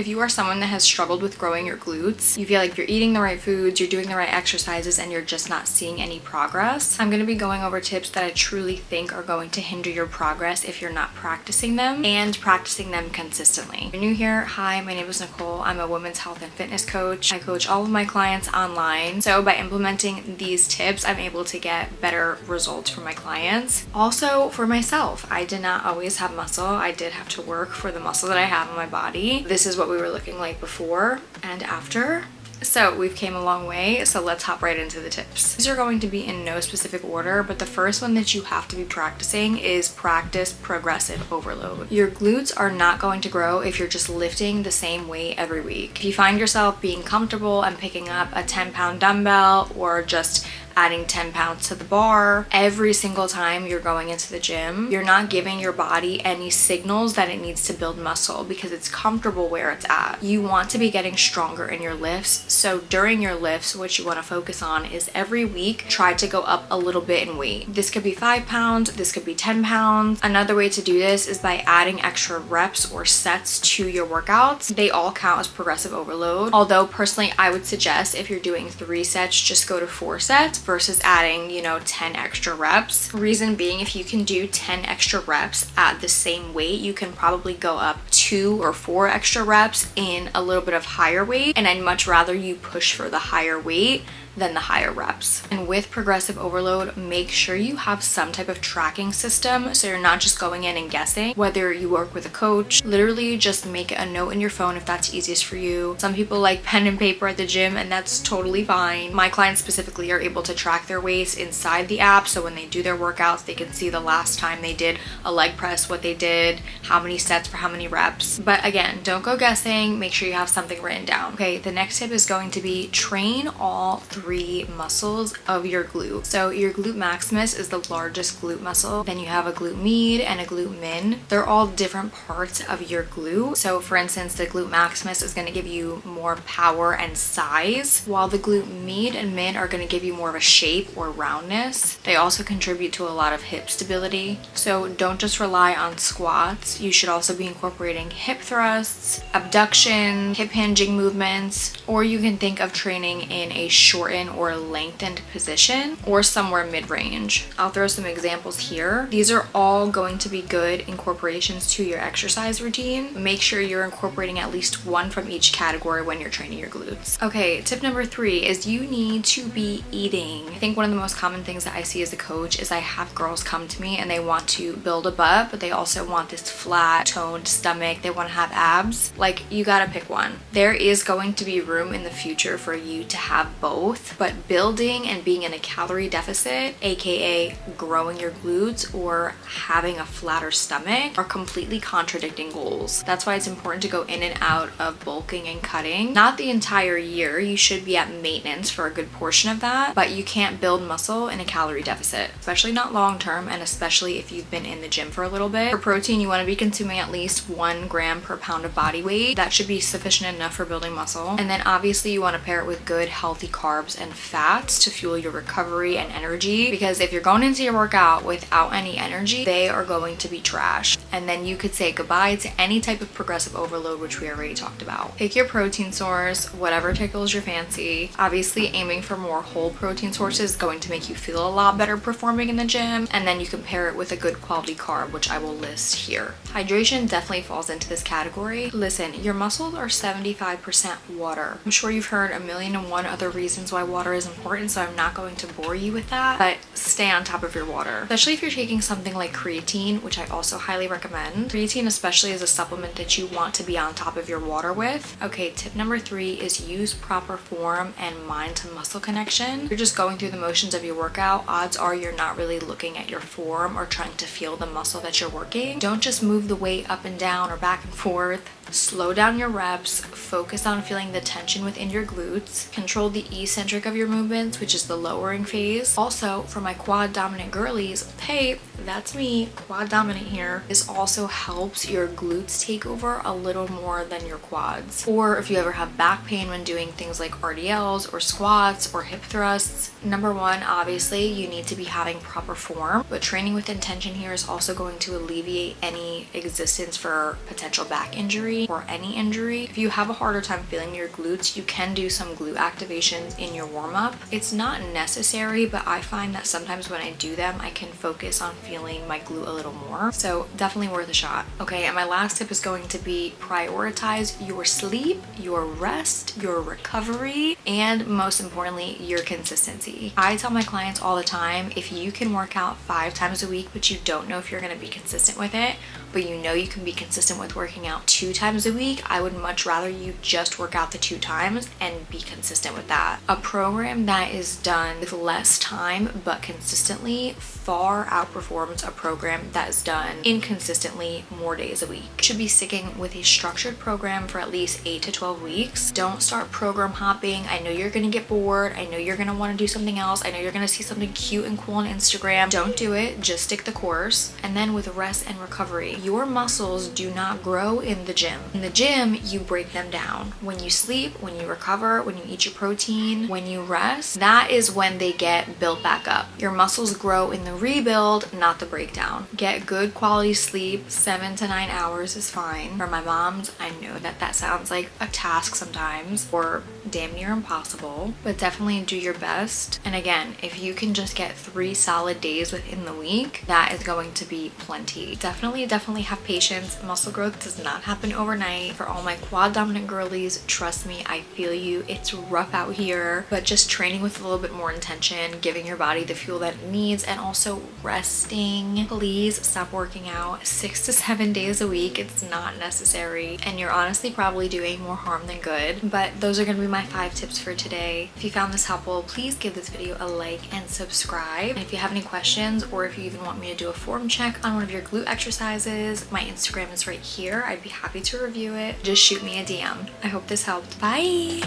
If you are someone that has struggled with growing your glutes, you feel like you're eating the right foods, you're doing the right exercises, and you're just not seeing any progress, I'm going to be going over tips that I truly think are going to hinder your progress if you're not practicing them and practicing them consistently. If you're new here, hi, my name is Nicole. I'm a women's health and fitness coach. I coach all of my clients online. So by implementing these tips, I'm able to get better results for my clients. Also for myself, I did not always have muscle. I did have to work for the muscle that I have in my body. This is what we were looking like before and after. So we've came a long way, so let's hop right into the tips. These are going to be in no specific order, but the first one that you have to be practicing is practice progressive overload. Your glutes are not going to grow if you're just lifting the same weight every week. If you find yourself being comfortable and picking up a 10-pound dumbbell or just adding 10 pounds to the bar every single time you're going into the gym, you're not giving your body any signals that it needs to build muscle because it's comfortable where it's at. You want to be getting stronger in your lifts. So during your lifts, what you want to focus on is every week, try to go up a little bit in weight. This could be 5 pounds, this could be 10 pounds. Another way to do this is by adding extra reps or sets to your workouts. They all count as progressive overload. Although personally, I would suggest if you're doing 3 sets, just go to 4 sets versus adding, 10 extra reps. Reason being, if you can do 10 extra reps at the same weight, you can probably go up 2 or 4 extra reps in a little bit of higher weight. And I'd much rather you push for the higher weight than the higher reps. And with progressive overload, make sure you have some type of tracking system so you're not just going in and guessing. Whether you work with a coach, literally just make a note in your phone if that's easiest for you. Some people like pen and paper at the gym, and that's totally fine. My clients specifically are able to track their weights inside the app, so when they do their workouts, they can see the last time they did a leg press, what they did, how many sets for how many reps. But again, don't go guessing. Make sure you have something written down. Okay, the next tip is going to be train all 3 muscles of your glute. So your glute maximus is the largest glute muscle. Then you have a glute med and a glute min. They're all different parts of your glute. So for instance, the glute maximus is going to give you more power and size, while the glute med and min are going to give you more of a shape or roundness. They also contribute to a lot of hip stability. So don't just rely on squats. You should also be incorporating hip thrusts, abduction, hip hinging movements, or you can think of training in a shortened or lengthened position or somewhere mid-range. I'll throw some examples here. These are all going to be good incorporations to your exercise routine. Make sure you're incorporating at least one from each category when you're training your glutes. Okay, tip number 3 is you need to be eating. I think one of the most common things that I see as a coach is I have girls come to me and they want to build a butt, but they also want this flat, toned stomach. They want to have abs. Like, you gotta pick one. There is going to be room in the future for you to have both. But building and being in a calorie deficit, aka growing your glutes or having a flatter stomach, are completely contradicting goals. That's why it's important to go in and out of bulking and cutting. Not the entire year. You should be at maintenance for a good portion of that, but you can't build muscle in a calorie deficit, especially not long term, and especially if you've been in the gym for a little bit. For protein, you want to be consuming at least 1 gram per pound of body weight. That should be sufficient enough for building muscle. And then obviously you want to pair it with good healthy carbs and fats to fuel your recovery and energy, because if you're going into your workout without any energy, they are going to be trash. And then you could say goodbye to any type of progressive overload, which we already talked about. Pick your protein source, whatever tickles your fancy. Obviously, aiming for more whole protein sources is going to make you feel a lot better performing in the gym, and then you can pair it with a good quality carb, which I will list here. Hydration definitely falls into this category. Listen, your muscles are 75% water. I'm sure you've heard 1,000,001 other reasons why water is important, so I'm not going to bore you with that, but stay on top of your water, especially if you're taking something like creatine, which I also highly recommend. Creatine especially is a supplement that you want to be on top of your water with. Okay, tip number 3 is use proper form and mind to muscle connection. You're just going through the motions of your workout. Odds are you're not really looking at your form or trying to feel the muscle that you're working. Don't just move the weight up and down or back and forth. Slow down your reps, focus on feeling the tension within your glutes, control the eccentric eccentric of your movements, which is the lowering phase. Also, for my quad dominant girlies, hey, that's me, quad dominant here. This also helps your glutes take over a little more than your quads. Or if you ever have back pain when doing things like RDLs or squats or hip thrusts, number one, obviously you need to be having proper form, but training with intention here is also going to alleviate any existence for potential back injury or any injury. If you have a harder time feeling your glutes, you can do some glute activations in your warm-up. It's not necessary, but I find that sometimes when I do them, I can focus on feeling my glute a little more. So definitely worth a shot. Okay, and my last tip is going to be prioritize your sleep, your rest, your recovery, and most importantly, your consistency. I tell my clients all the time, if you can work out 5 times a week, but you don't know if you're going to be consistent with it, but you know you can be consistent with working out 2 times a week, I would much rather you just work out the 2 times and be consistent with that. A program that is done with less time but consistently far outperforms a program that is done inconsistently more days a week. You should be sticking with a structured program for at least 8 to 12 weeks. Don't start program hopping. I know you're gonna get bored. I know you're gonna want to do something else. I know you're gonna see something cute and cool on Instagram. Don't do it. Just stick the course. And then with rest and recovery, your muscles do not grow in the gym. In the gym, you break them down. When you sleep, when you recover, when you eat your protein, when you rest, that is when they get built back up. Your muscles grow in the rebuild, not the breakdown. Get good quality sleep. 7 to 9 hours is fine. For my moms, I know that sounds like a task sometimes or damn near impossible, but definitely do your best. And again, if you can just get 3 solid days within the week, that is going to be plenty. Definitely have patience. Muscle growth does not happen overnight. For all my quad dominant girlies, trust me, I feel you. It's rough out here, but just training with a little bit more intention, giving your body the fuel that it needs, and also resting. Please stop working out 6 to 7 days a week. It's not necessary, and you're honestly probably doing more harm than good. But those are going to be my 5 tips for today. If you found this helpful, please give this video a like and subscribe. And if you have any questions, or if you even want me to do a form check on one of your glute exercises, my Instagram is right here. I'd be happy to review it. Just shoot me a DM. I hope this helped. Bye!